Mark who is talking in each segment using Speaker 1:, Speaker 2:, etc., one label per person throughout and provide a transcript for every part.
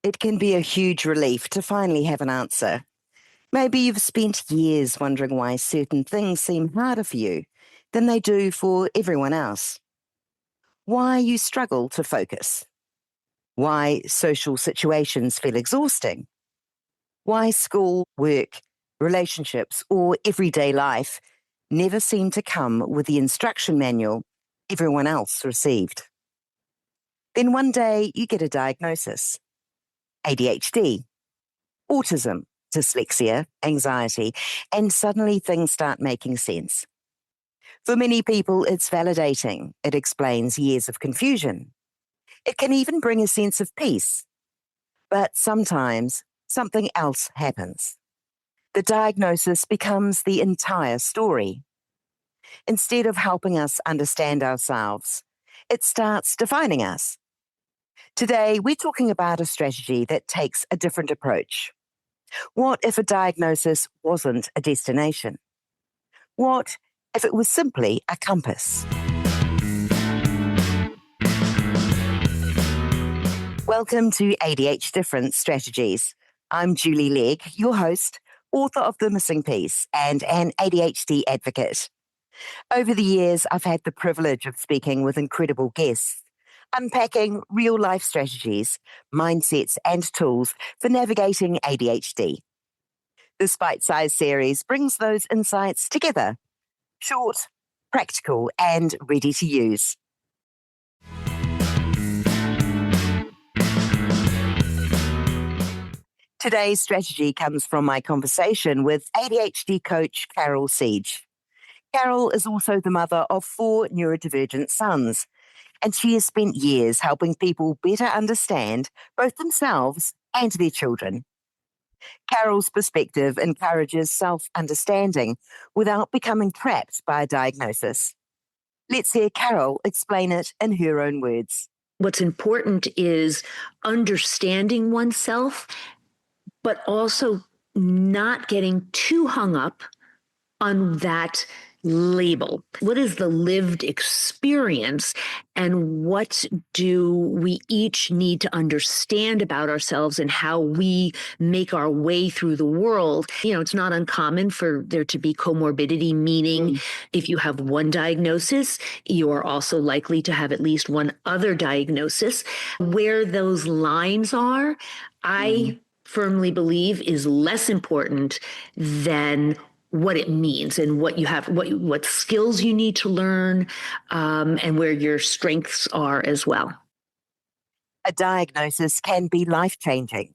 Speaker 1: It can be a huge relief to finally have an answer. Maybe you've spent years wondering why certain things seem harder for you than they do for everyone else. Why you struggle to focus. Why social situations feel exhausting. Why school, work, relationships, or everyday life never seem to come with the instruction manual everyone else received. Then one day you get a diagnosis: ADHD, autism, dyslexia, anxiety, and suddenly things start making sense. For many people, it's validating. It explains years of confusion. It can even bring a sense of peace. But sometimes something else happens. The diagnosis becomes the entire story. Instead of helping us understand ourselves, it starts defining us. Today, we're talking about a strategy that takes a different approach. What if a diagnosis wasn't a destination? What if it was simply a compass? Welcome to ADHD Different Strategies. I'm Julie Legg, your host, author of The Missing Piece, and an ADHD advocate. Over the years, I've had the privilege of speaking with incredible guests, unpacking real-life strategies, mindsets, and tools for navigating ADHD. This Bitesized series brings those insights together: short, practical, and ready to use. Today's strategy comes from my conversation with ADHD coach Carol Siege. Carol is also the mother of 4 neurodivergent sons, and she has spent years helping people better understand both themselves and their children. Carol's perspective encourages self-understanding without becoming trapped by a diagnosis. Let's hear Carol explain it in her own words.
Speaker 2: What's important is understanding oneself, but also not getting too hung up on that label. What is the lived experience, and what do we each need to understand about ourselves and how we make our way through the world? It's not uncommon for there to be comorbidity, meaning if you have one diagnosis, you are also likely to have at least one other diagnosis. Where those lines are, I firmly believe is less important than what it means and what you have, what skills you need to learn, and where your strengths are as well.
Speaker 1: A diagnosis can be life-changing.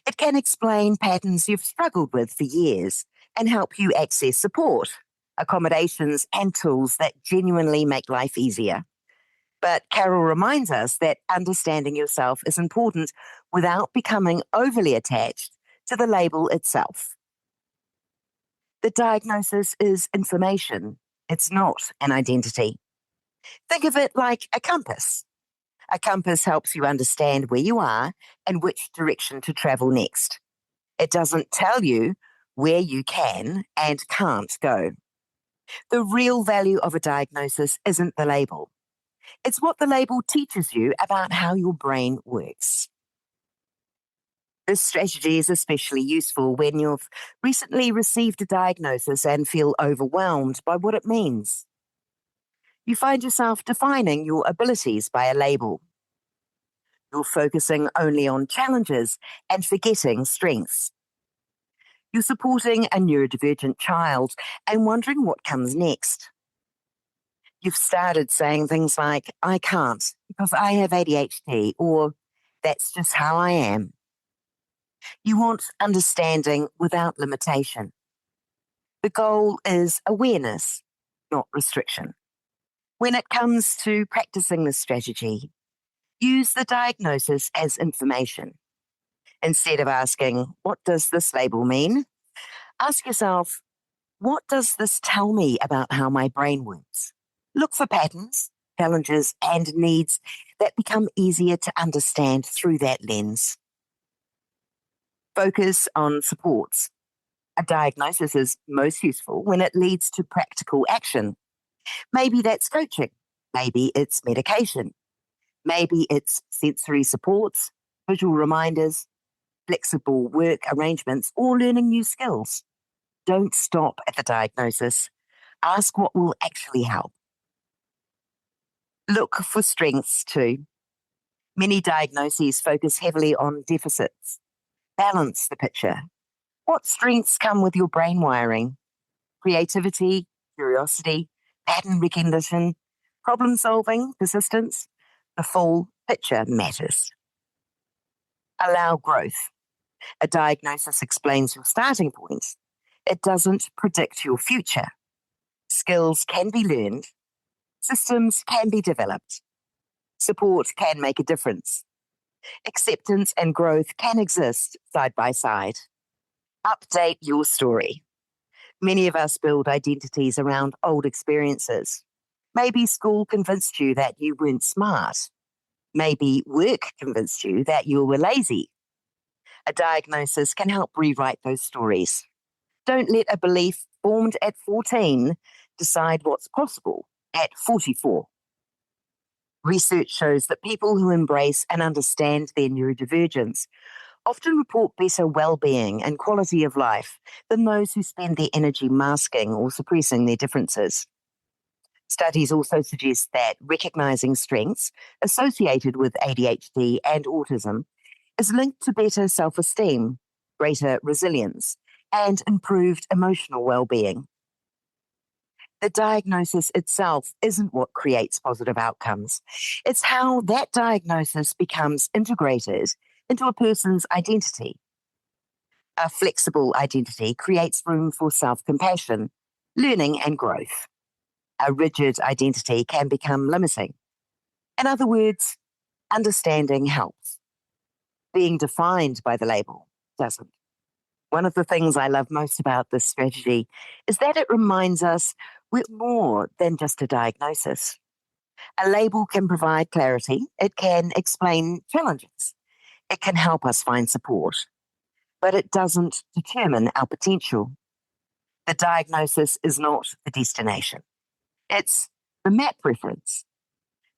Speaker 1: It can explain patterns you've struggled with for years and help you access support, accommodations, and tools that genuinely make life easier. But Carol reminds us that understanding yourself is important without becoming overly attached to the label itself. The diagnosis is information. It's not an identity. Think of it like a compass. A compass helps you understand where you are and which direction to travel next. It doesn't tell you where you can and can't go. The real value of a diagnosis isn't the label. It's what the label teaches you about how your brain works. This strategy is especially useful when you've recently received a diagnosis and feel overwhelmed by what it means. You find yourself defining your abilities by a label. You're focusing only on challenges and forgetting strengths. You're supporting a neurodivergent child and wondering what comes next. You've started saying things like, "I can't because I have ADHD," or "that's just how I am." You want understanding without limitation. The goal is awareness, not restriction. When it comes to practicing this strategy, use the diagnosis as information. Instead of asking, "What does this label mean?" ask yourself, "What does this tell me about how my brain works?" Look for patterns, challenges, and needs that become easier to understand through that lens. Focus on supports. A diagnosis is most useful when it leads to practical action. Maybe that's coaching. Maybe it's medication. Maybe it's sensory supports, visual reminders, flexible work arrangements, or learning new skills. Don't stop at the diagnosis. Ask what will actually help. Look for strengths too. Many diagnoses focus heavily on deficits. Balance the picture. What strengths come with your brain wiring? Creativity, curiosity, pattern recognition, problem solving, persistence. The full picture matters. Allow growth. A diagnosis explains your starting point. It doesn't predict your future. Skills can be learned. Systems can be developed. Support can make a difference. Acceptance and growth can exist side by side. Update your story. Many of us build identities around old experiences. Maybe school convinced you that you weren't smart. Maybe work convinced you that you were lazy. A diagnosis can help rewrite those stories. Don't let a belief formed at 14 decide what's possible at 44. Research shows that people who embrace and understand their neurodivergence often report better well-being and quality of life than those who spend their energy masking or suppressing their differences. Studies also suggest that recognizing strengths associated with ADHD and autism is linked to better self-esteem, greater resilience, and improved emotional well-being. The diagnosis itself isn't what creates positive outcomes. It's how that diagnosis becomes integrated into a person's identity. A flexible identity creates room for self compassion, learning, and growth. A rigid identity can become limiting. In other words, understanding helps. Being defined by the label doesn't. One of the things I love most about this strategy is that it reminds us we're more than just a diagnosis. A label can provide clarity, it can explain challenges, it can help us find support, but it doesn't determine our potential. The diagnosis is not the destination, it's the map reference,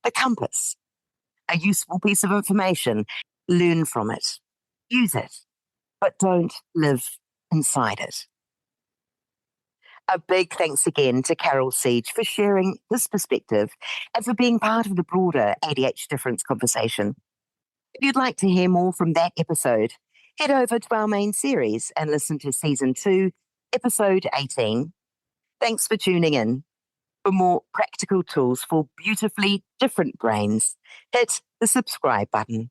Speaker 1: the compass, a useful piece of information. Learn from it, use it, but don't live inside it. A big thanks again to Carol Siege for sharing this perspective and for being part of the broader ADHD difference conversation. If you'd like to hear more from that episode, head over to our main series and listen to Season 2, Episode 18. Thanks for tuning in. For more practical tools for beautifully different brains, hit the subscribe button.